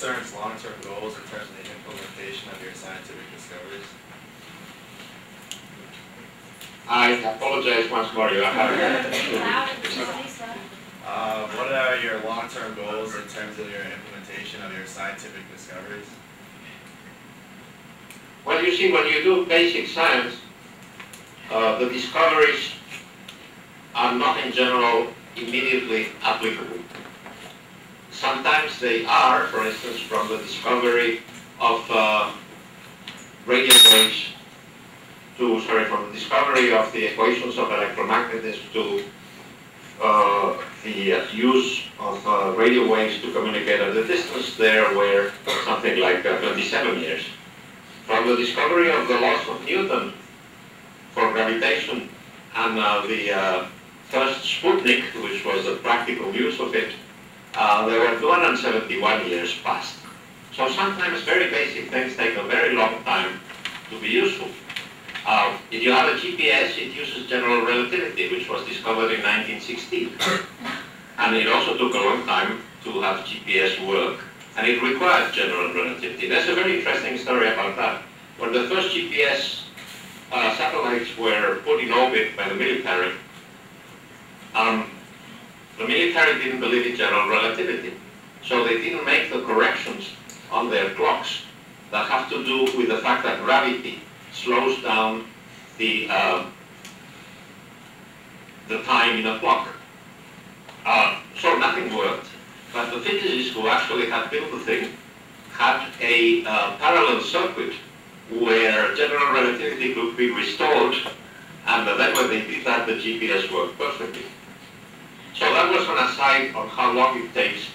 CERN's long-term goals in terms of the implementation of your scientific discoveries? I apologize once more. You are what are your long-term goals in terms of your implementation of your scientific discoveries? Well, you see, when you do basic science, the discoveries are not in general immediately applicable. Sometimes they are, for instance, from the discovery of radio waves from the discovery of the equations of electromagnetism to the use of radio waves to communicate at a distance. There were something like 27 years. From the discovery of the laws of Newton for gravitation and the first Sputnik, which was the practical use of it, there were 271 years past. So sometimes very basic things take a very long time to be useful. If you have a GPS, it uses general relativity, which was discovered in 1916. And it also took a long time to have GPS work, and it required general relativity. There's a very interesting story about that. When the first GPS satellites were put in orbit by the military didn't believe in general relativity. So they didn't make the corrections on their clocks that have to do with the fact that gravity slows down the time in a clock. So nothing worked. But the physicists who actually had built the thing had a parallel circuit where general relativity could be restored, and then when they did that, the GPS worked perfectly. So that was an aside on how long it takes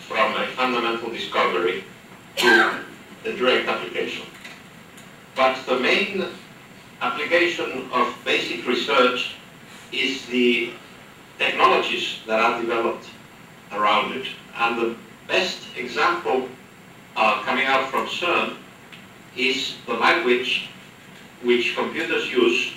from a fundamental discovery to the direct application. But the main application of basic research is the technologies that are developed around it. And the best example coming out from CERN is the language which computers use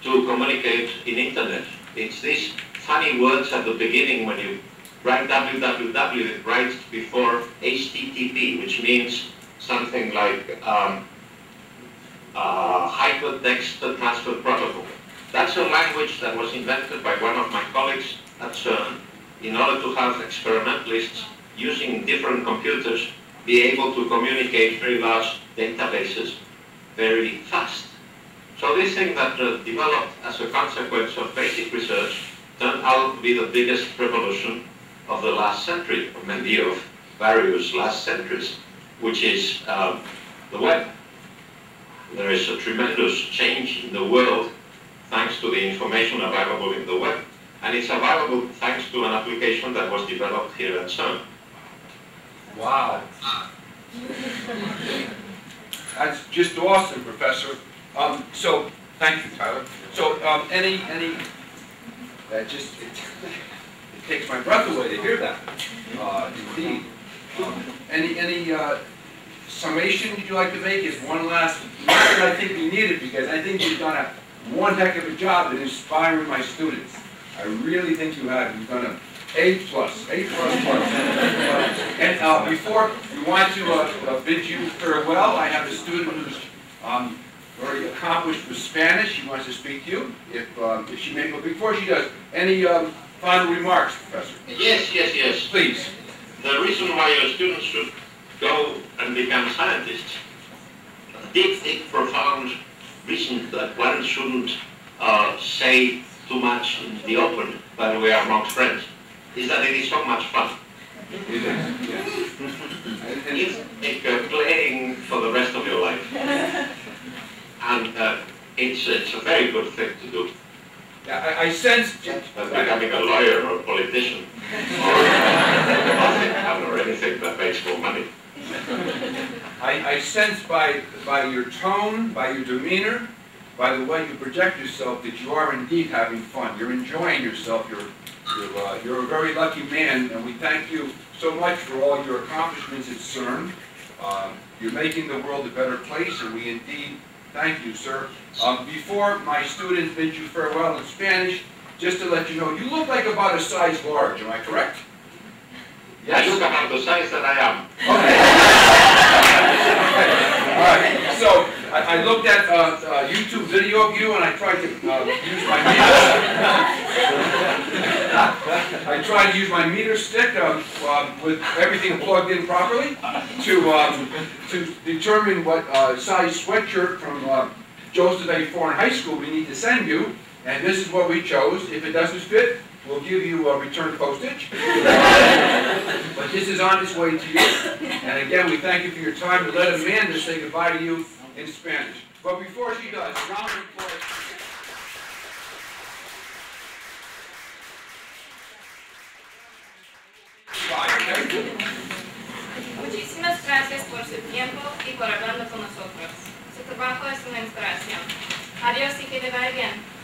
to communicate in internet. It's these funny words at the beginning when you write www, it writes before HTTP, which means something like hypertext transfer protocol. That's a language that was invented by one of my colleagues at CERN in order to have experimentalists using different computers be able to communicate very large databases very fast. So this thing that developed as a consequence of basic research turned out to be the biggest revolution of the last century, or maybe of various last centuries, which is the web. There is a tremendous change in the world thanks to the information available in the web, and it's available thanks to an application that was developed here at CERN. Wow. That's just awesome, Professor. So, thank you, Tyler. So, that just, it takes my breath away to hear that, indeed. Any summation would you like to make? Is one last, not that I think we need it, because I think you've done one heck of a job in inspiring my students. I really think you have. You've done an A+. And before we want to bid you farewell, I have a student who's very accomplished with Spanish. She wants to speak to you. If she may, but before she does, any final remarks, Professor? Yes. Please. The reason why your students should go and become scientists, deep, profound reason that one shouldn't say too much in the open, but we are amongst friends, is that it is so much fun. It is, yes. It's like playing for the rest of your life. And it's a very good thing to do. Yeah, I sense... But becoming a lawyer or a politician or anything that makes more money. I sense by your tone, by your demeanor, by the way you project yourself, that you are indeed having fun. You're enjoying yourself. You're a very lucky man, and we thank you so much for all your accomplishments at CERN. You're making the world a better place, and we indeed thank you, sir. Before my students bid you farewell in Spanish, just to let you know, you look like about a size large. Am I correct? Yes. I look about the size that I am. Okay. I looked at a YouTube video of you and I tried to use my meter. I tried to use my meter stick with everything plugged in properly to determine what size sweatshirt from Joseph A. Foreign High School we need to send you. And this is what we chose. If it doesn't fit, we'll give you return postage. But this is on its way to you. And again, we thank you for your time. To let Amanda say goodbye to you in Spanish. But before she does, a round of applause. Muchísimas gracias por su tiempo y por hablando con nosotros. Su trabajo es una inspiración. Adiós y que te vaya bien.